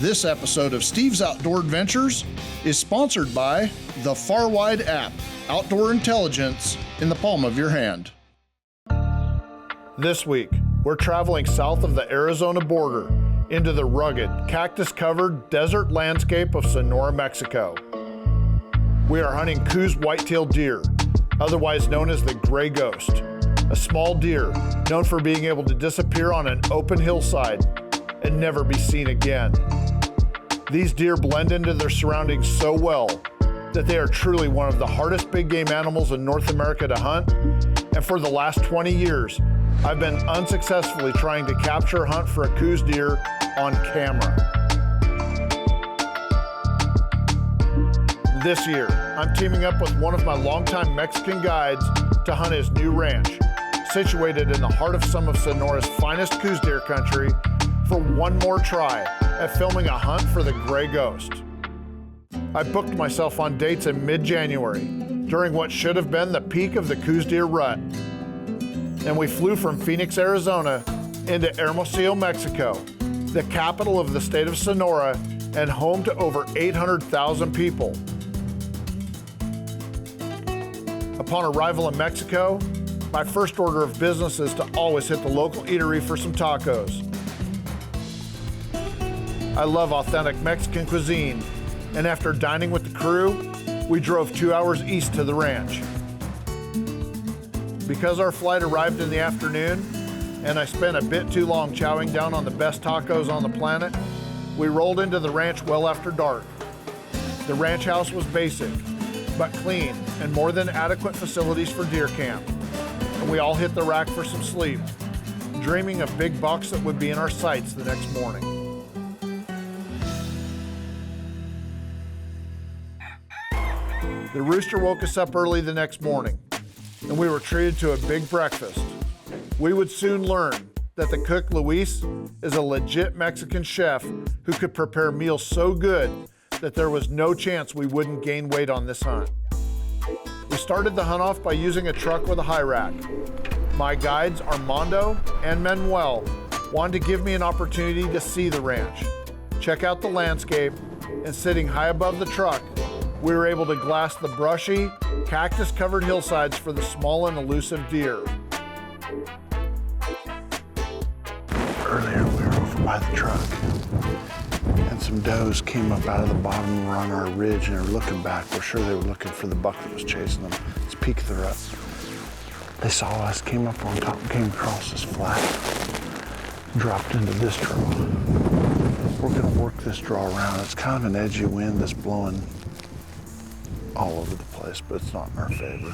This episode of Steve's Outdoor Adventures is sponsored by the Farwide app, outdoor intelligence in the palm of your hand. This week, we're traveling south of the Arizona border into the rugged, cactus-covered desert landscape of Sonora, Mexico. We are hunting Coues white-tailed deer, otherwise known as the gray ghost, a small deer known for being able to disappear on an open hillside and never be seen again. These deer blend into their surroundings so well that they are truly one of the hardest big game animals in North America to hunt, and for the last 20 years, I've been unsuccessfully trying to capture a hunt for a Coues deer on camera. This year, I'm teaming up with one of my longtime Mexican guides to hunt his new ranch, situated in the heart of some of Sonora's finest Coues deer country, for one more try at filming a hunt for the gray ghost. I booked myself on dates in mid-January, during what should have been the peak of the Coues deer rut. And we flew from Phoenix, Arizona into Hermosillo, Mexico, the capital of the state of Sonora and home to over 800,000 people. Upon arrival in Mexico, my first order of business is to always hit the local eatery for some tacos. I love authentic Mexican cuisine, and after dining with the crew, we drove 2 hours east to the ranch. Because our flight arrived in the afternoon, and I spent a bit too long chowing down on the best tacos on the planet, we rolled into the ranch well after dark. The ranch house was basic, but clean, and more than adequate facilities for deer camp. And we all hit the rack for some sleep, dreaming of big bucks that would be in our sights the next morning. The rooster woke us up early the next morning, and we were treated to a big breakfast. We would soon learn that the cook Luis is a legit Mexican chef who could prepare meals so good that there was no chance we wouldn't gain weight on this hunt. We started the hunt off by using a truck with a high rack. My guides, Armando and Manuel, wanted to give me an opportunity to see the ranch, check out the landscape, and sitting high above the truck, we were able to glass the brushy, cactus-covered hillsides for the small and elusive deer. Earlier, we were over by the truck, and some does came up out of the bottom and were on our ridge, and they were looking back. We're sure they were looking for the buck that was chasing them. It's peak of the rut. They saw us, came up on top, came across this flat, dropped into this draw. We're gonna work this draw around. It's kind of an edgy wind that's blowing all over the place, but it's not in our favor.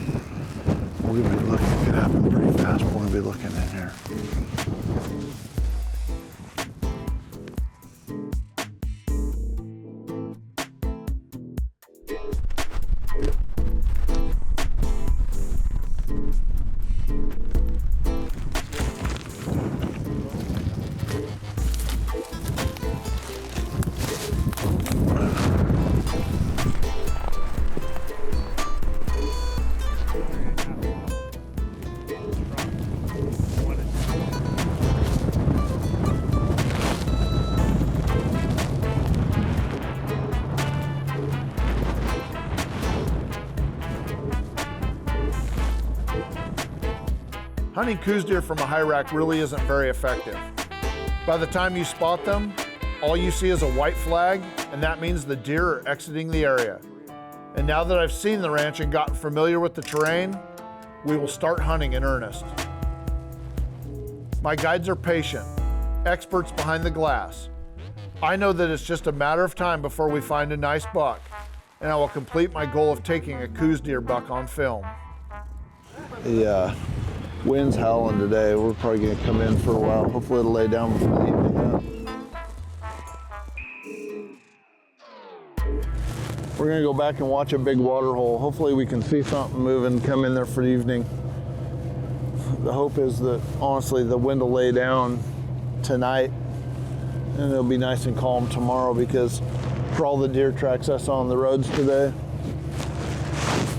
We're gonna be looking, it could happen pretty fast. We're gonna be looking in here. Hunting Coues deer from a high rack really isn't very effective. By the time you spot them, all you see is a white flag, and that means the deer are exiting the area. And now that I've seen the ranch and gotten familiar with the terrain, we will start hunting in earnest. My guides are patient, experts behind the glass. I know that it's just a matter of time before we find a nice buck, and I will complete my goal of taking a Coues deer buck on film. The wind's howling today. We're probably gonna come in for a while. Hopefully it'll lay down before the evening up. We're gonna go back and watch a big water hole. Hopefully we can see something moving, come in there for the evening. The hope is that, honestly, the wind will lay down tonight and it'll be nice and calm tomorrow, because for all the deer tracks I saw on the roads today,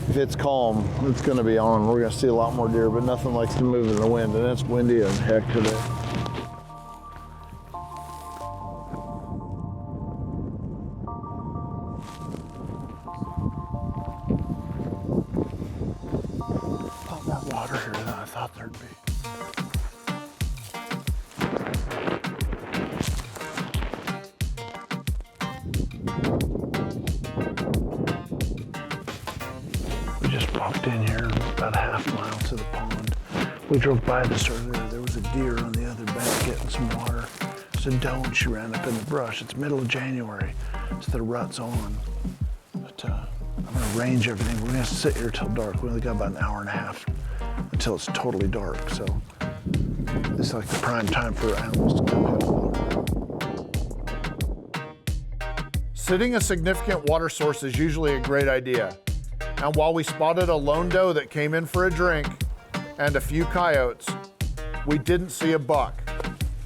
if it's calm, it's gonna be on. We're gonna see a lot more deer, but nothing likes to move in the wind, and it's windy as heck today. thought there'd be. We just walked in here about a half mile to the pond. We drove by this earlier. There was a deer on the other bank getting some water. There's a doe and she ran up in the brush. It's middle of January, so the rut's on. But I'm gonna range everything. We're gonna sit here till dark. We only got about an hour and a half until it's totally dark. So this is like the prime time for animals to come hit water. Sitting a significant water source is usually a great idea. And while we spotted a lone doe that came in for a drink and a few coyotes, we didn't see a buck.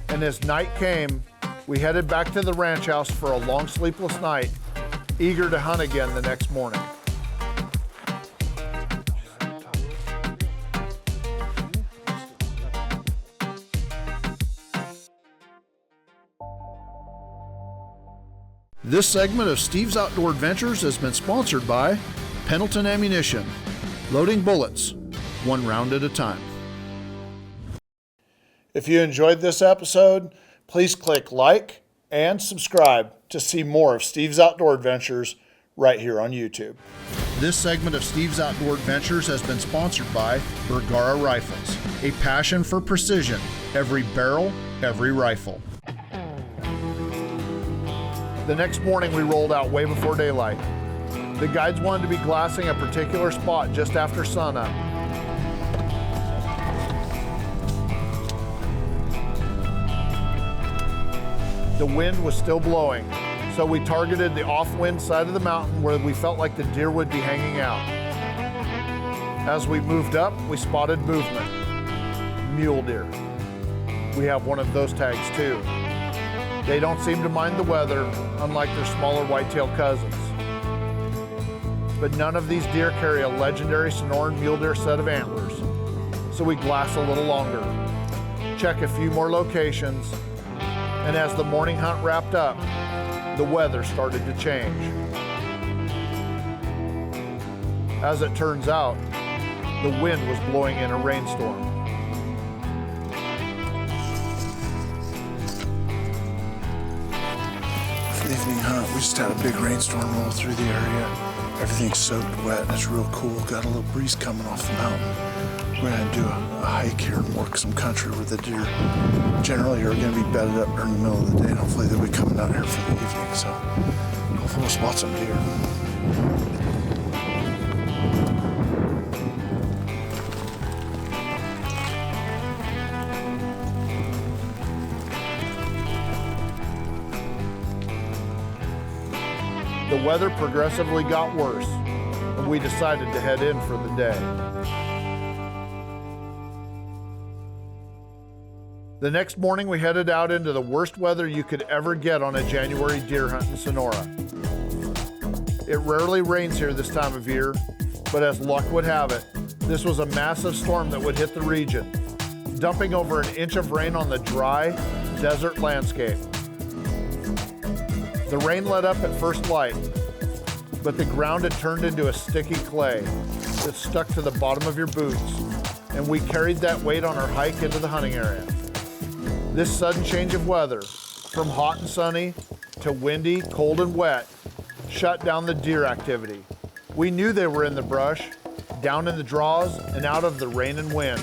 And as night came, we headed back to the ranch house for a long sleepless night, eager to hunt again the next morning. This segment of Steve's Outdoor Adventures has been sponsored by Pendleton Ammunition, loading bullets, one round at a time. If you enjoyed this episode, please click like and subscribe to see more of Steve's Outdoor Adventures right here on YouTube. This segment of Steve's Outdoor Adventures has been sponsored by Bergara Rifles, a passion for precision, every barrel, every rifle. The next morning we rolled out way before daylight. The guides wanted to be glassing a particular spot just after sunup. The wind was still blowing, so we targeted the off-wind side of the mountain where we felt like the deer would be hanging out. As we moved up, we spotted movement. Mule deer. We have one of those tags too. They don't seem to mind the weather, unlike their smaller white-tailed cousins. But none of these deer carry a legendary Sonoran mule deer set of antlers, so we glass a little longer, check a few more locations, and as the morning hunt wrapped up, the weather started to change. As it turns out, the wind was blowing in a rainstorm. Evening hunt. We just had a big rainstorm roll through the area. Everything's soaked wet and it's real cool. Got a little breeze coming off the mountain. We're gonna do a hike here and work some country where the deer generally are gonna be bedded up during the middle of the day. And hopefully they'll be coming out here for the evening. So hopefully we'll spot some deer. The weather progressively got worse, and we decided to head in for the day. The next morning, we headed out into the worst weather you could ever get on a January deer hunt in Sonora. It rarely rains here this time of year, but as luck would have it, this was a massive storm that would hit the region, dumping over an inch of rain on the dry, desert landscape. The rain let up at first light, but the ground had turned into a sticky clay that stuck to the bottom of your boots, and we carried that weight on our hike into the hunting area. This sudden change of weather, from hot and sunny to windy, cold and wet, shut down the deer activity. We knew they were in the brush, down in the draws, and out of the rain and wind.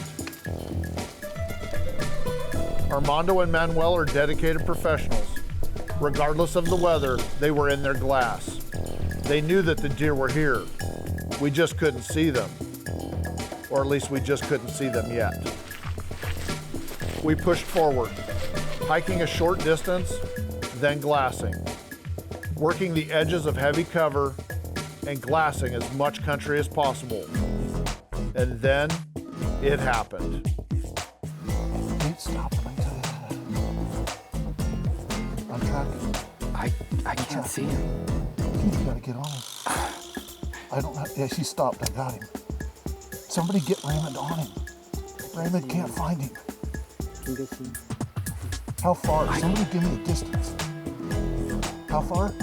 Armando and Manuel are dedicated professionals. Regardless of the weather, they were in their glass. They knew that the deer were here. We just couldn't see them. Or at least we just couldn't see them yet. We pushed forward, hiking a short distance, then glassing, working the edges of heavy cover and glassing as much country as possible. And then it happened. Can't stop it, I tell you that. I'm tracking. I can't see him. You gotta get on him. I don't know. Yes, he stopped. I got him. Somebody get Raymond on him. Raymond can't find him. How far? Somebody give me the distance. How far?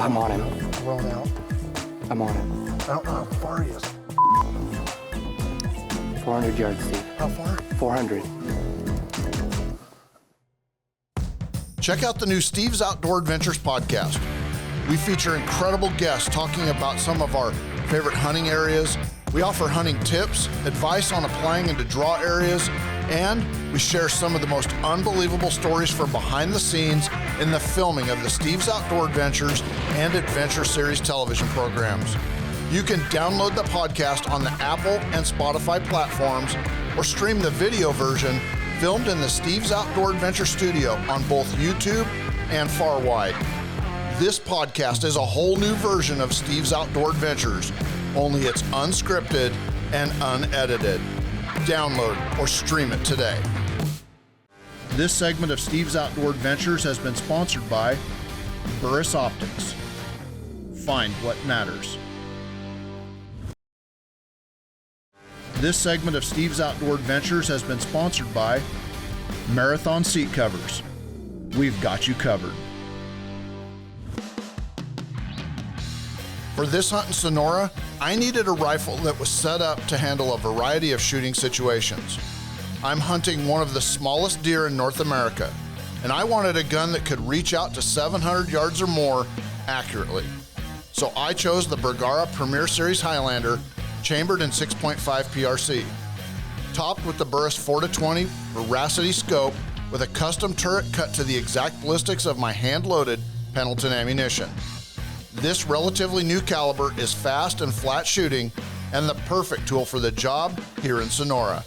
I'm on him. Blown out. I'm on him. I don't know how far he is. 400 yards, Steve. How far? 400. Check out the new Steve's Outdoor Adventures podcast. We feature incredible guests talking about some of our favorite hunting areas. We offer hunting tips, advice on applying into draw areas, and we share some of the most unbelievable stories from behind the scenes in the filming of the Steve's Outdoor Adventures and Adventure Series television programs. You can download the podcast on the Apple and Spotify platforms or stream the video version filmed in the Steve's Outdoor Adventure studio on both YouTube and Farwide. This podcast is a whole new version of Steve's Outdoor Adventures, only it's unscripted and unedited. Download or stream it today. This segment of Steve's Outdoor Adventures has been sponsored by Burris Optics. Find what matters. This segment of Steve's Outdoor Adventures has been sponsored by Marathon Seat Covers. We've got you covered. For this hunt in Sonora, I needed a rifle that was set up to handle a variety of shooting situations. I'm hunting one of the smallest deer in North America, and I wanted a gun that could reach out to 700 yards or more accurately. So I chose the Bergara Premier Series Highlander, chambered in 6.5 PRC, topped with the Burris 4-20 Veracity scope with a custom turret cut to the exact ballistics of my hand-loaded Pendleton ammunition. This relatively new caliber is fast and flat shooting and the perfect tool for the job here in Sonora.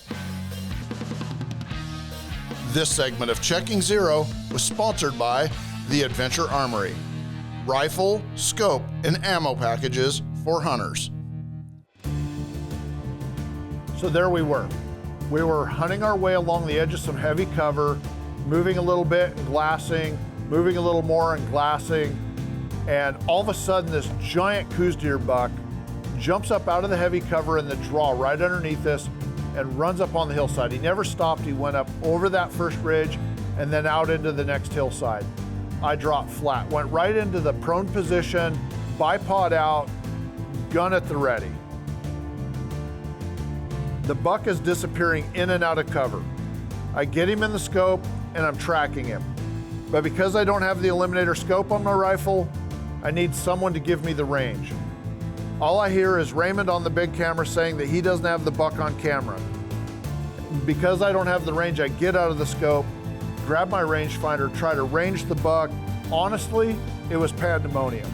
This segment of Checking Zero was sponsored by the Adventure Armory. Rifle, scope, and ammo packages for hunters. So there we were. We were hunting our way along the edge of some heavy cover, moving a little bit and glassing, moving a little more and glassing, and all of a sudden this giant Coues deer buck jumps up out of the heavy cover in the draw right underneath us and runs up on the hillside. He never stopped. He went up over that first ridge and then out into the next hillside. I dropped flat, went right into the prone position, bipod out, gun at the ready. The buck is disappearing in and out of cover. I get him in the scope and I'm tracking him. But because I don't have the Eliminator scope on my rifle, I need someone to give me the range. All I hear is Raymond on the big camera saying that he doesn't have the buck on camera. Because I don't have the range, I get out of the scope, grab my rangefinder, try to range the buck. Honestly, it was pandemonium.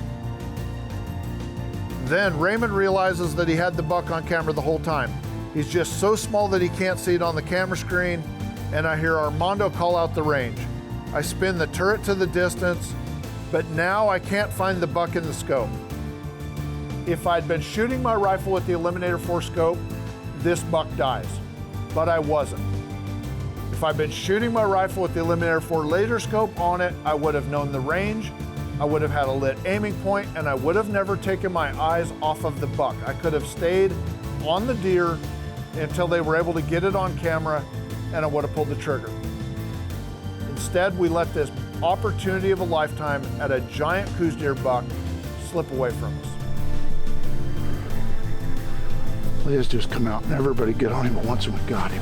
Then Raymond realizes that he had the buck on camera the whole time. He's just so small that he can't see it on the camera screen, and I hear Armando call out the range. I spin the turret to the distance, but now I can't find the buck in the scope. If I'd been shooting my rifle with the Eliminator 4 scope, this buck dies, but I wasn't. If I'd been shooting my rifle with the Eliminator 4 laser scope on it, I would have known the range, I would have had a lit aiming point, and I would have never taken my eyes off of the buck. I could have stayed on the deer until they were able to get it on camera, and I would have pulled the trigger. Instead, we let this opportunity of a lifetime at a giant Coues deer buck slip away from us. Let's just come out and everybody get on him at once and we got him.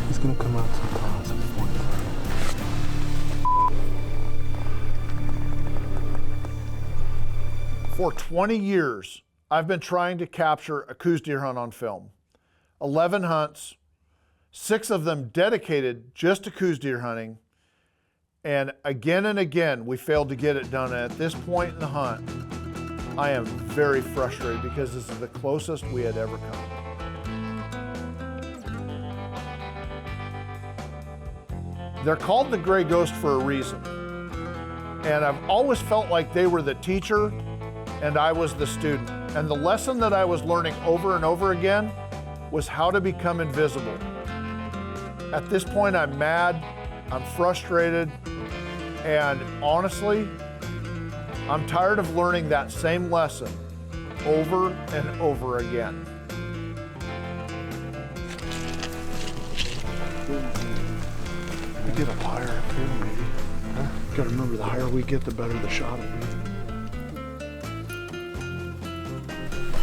He's gonna come out sometime at some point. For 20 years, I've been trying to capture a Coues deer hunt on film. 11 hunts, 6 of them dedicated just to Coues deer hunting, and again, we failed to get it done. And at this point in the hunt, I am very frustrated because this is the closest we had ever come. They're called the Gray Ghost for a reason. And I've always felt like they were the teacher and I was the student. And the lesson that I was learning over and over again was how to become invisible. At this point, I'm mad, I'm frustrated, and honestly, I'm tired of learning that same lesson over and over again. We get up higher up here, maybe. Huh? Gotta remember, the higher we get, the better the shot will be.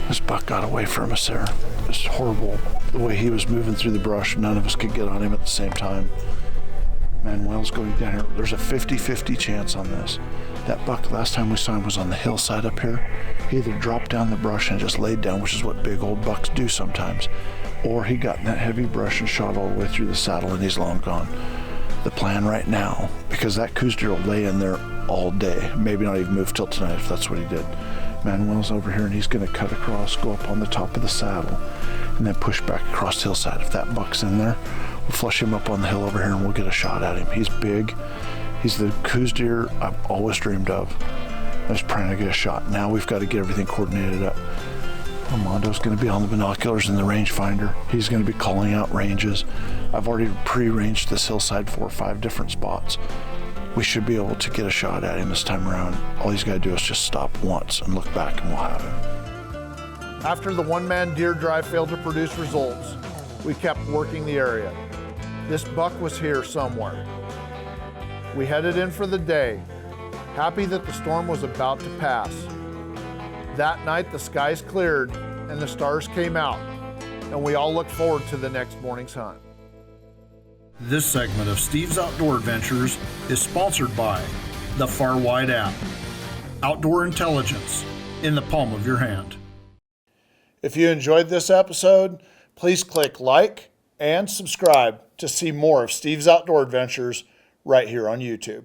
This buck got away from us there. It's horrible. The way he was moving through the brush, none of us could get on him at the same time. Manuel's going down here. There's a 50-50 chance on this. That buck, last time we saw him, was on the hillside up here. He either dropped down the brush and just laid down, which is what big old bucks do sometimes, or he got in that heavy brush and shot all the way through the saddle and he's long gone. The plan right now, because that Coues deer will lay in there all day, maybe not even move till tonight if that's what he did. Manuel's over here and he's going to cut across, go up on the top of the saddle, and then push back across the hillside. If that buck's in there, we'll flush him up on the hill over here and we'll get a shot at him. He's big. He's the Coues deer I've always dreamed of. I was trying to get a shot. Now we've got to get everything coordinated up. Armando's going to be on the binoculars and the rangefinder. He's going to be calling out ranges. I've already pre-ranged this hillside 4 or 5 different spots. We should be able to get a shot at him this time around. All he's got to do is just stop once and look back and we'll have him. After the one-man deer drive failed to produce results, we kept working the area. This buck was here somewhere. We headed in for the day, happy that the storm was about to pass. That night, the skies cleared and the stars came out, and we all looked forward to the next morning's hunt. This segment of Steve's Outdoor Adventures is sponsored by the Far Wide app. Outdoor intelligence in the palm of your hand. If you enjoyed this episode, please click like and subscribe to see more of Steve's Outdoor Adventures right here on YouTube.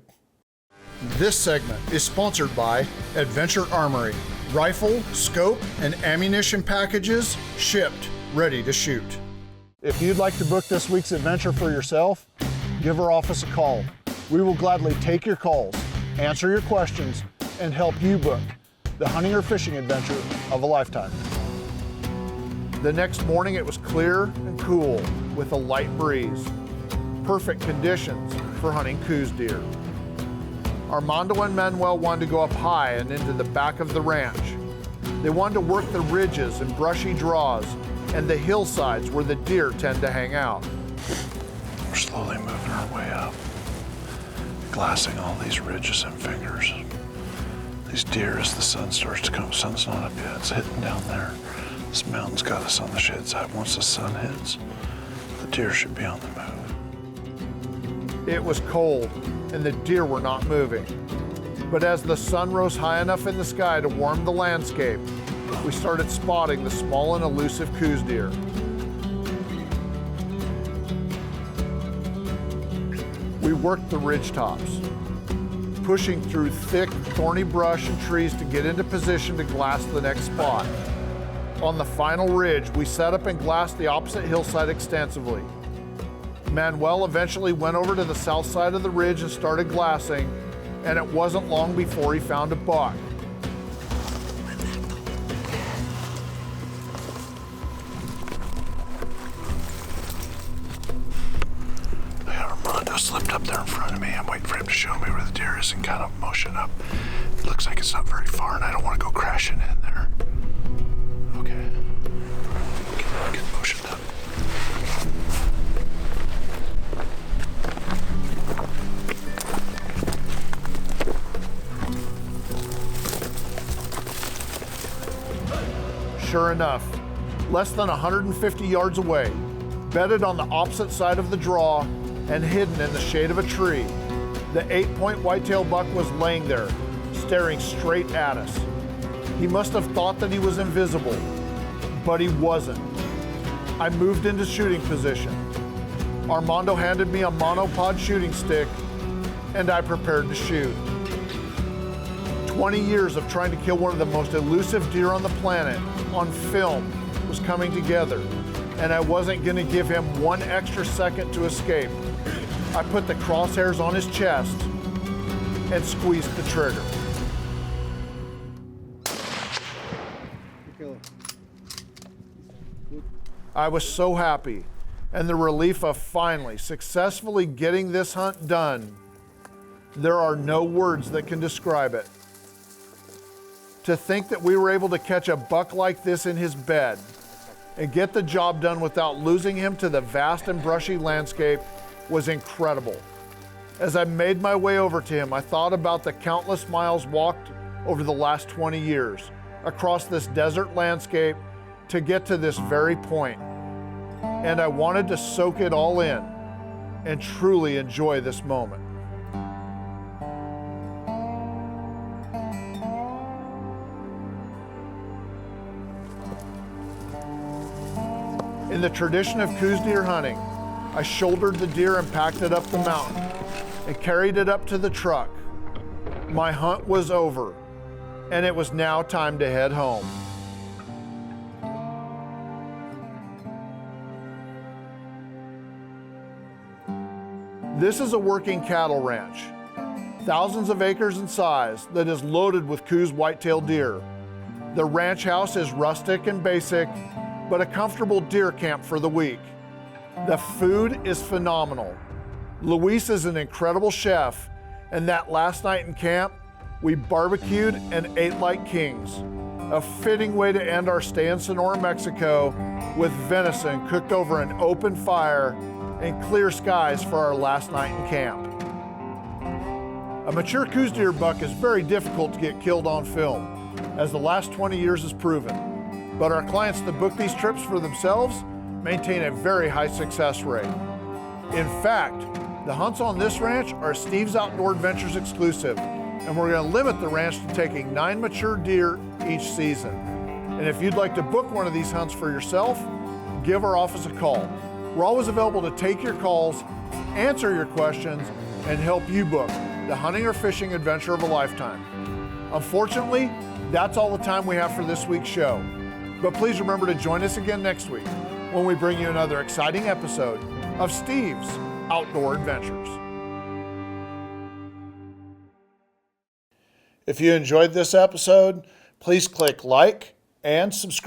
This segment is sponsored by Adventure Armory. Rifle, scope, and ammunition packages shipped, ready to shoot. If you'd like to book this week's adventure for yourself, give our office a call. We will gladly take your calls, answer your questions, and help you book the hunting or fishing adventure of a lifetime. The next morning it was clear and cool with a light breeze. Perfect conditions for hunting Coues deer. Armando and Manuel wanted to go up high and into the back of the ranch. They wanted to work the ridges and brushy draws and the hillsides where the deer tend to hang out. We're slowly moving our way up, glassing all these ridges and fingers. These deer, as the sun starts to come, sun's not up yet, it's hitting down there. This mountain's got us on the shade side. Once the sun hits, the deer should be on the move. It was cold and the deer were not moving. But as the sun rose high enough in the sky to warm the landscape, we started spotting the small and elusive Coues deer. We worked the ridge tops, pushing through thick, thorny brush and trees to get into position to glass the next spot. On the final ridge, we set up and glassed the opposite hillside extensively. Manuel eventually went over to the south side of the ridge and started glassing, and it wasn't long before he found a buck. Armando slipped up there in front of me. I'm waiting for him to show me where the deer is and kind of motion up. It looks like it's not very far and I don't want to go crashing in there. Okay. Get motioned up. Sure enough, less than 150 yards away, bedded on the opposite side of the draw and hidden in the shade of a tree, the 8-point whitetail buck was laying there, staring straight at us. He must have thought that he was invisible, but he wasn't. I moved into shooting position. Armando handed me a monopod shooting stick, and I prepared to shoot. 20 years of trying to kill one of the most elusive deer on the planet on film was coming together, and I wasn't going to give him one extra second to escape. I put the crosshairs on his chest and squeezed the trigger. I was so happy, and the relief of finally successfully getting this hunt done, there are no words that can describe it. To think that we were able to catch a buck like this in his bed and get the job done without losing him to the vast and brushy landscape was incredible. As I made my way over to him, I thought about the countless miles walked over the last 20 years, across this desert landscape to get to this very point, and I wanted to soak it all in and truly enjoy this moment. In the tradition of Coues deer hunting, I shouldered the deer and packed it up the mountain and carried it up to the truck. My hunt was over, and it was now time to head home. This is a working cattle ranch, thousands of acres in size, that is loaded with Coues white-tailed deer. The ranch house is rustic and basic, but a comfortable deer camp for the week. The food is phenomenal. Luis is an incredible chef, and that last night in camp, we barbecued and ate like kings. A fitting way to end our stay in Sonora, Mexico, with venison cooked over an open fire and clear skies for our last night in camp. A mature Coues deer buck is very difficult to get killed on film, as the last 20 years has proven. But our clients that book these trips for themselves maintain a very high success rate. In fact, the hunts on this ranch are Steve's Outdoor Adventures exclusive, and we're going to limit the ranch to taking 9 mature deer each season. And if you'd like to book one of these hunts for yourself, give our office a call. We're always available to take your calls, answer your questions, and help you book the hunting or fishing adventure of a lifetime. Unfortunately, that's all the time we have for this week's show. But please remember to join us again next week when we bring you another exciting episode of Steve's Outdoor Adventures. If you enjoyed this episode, please click like and subscribe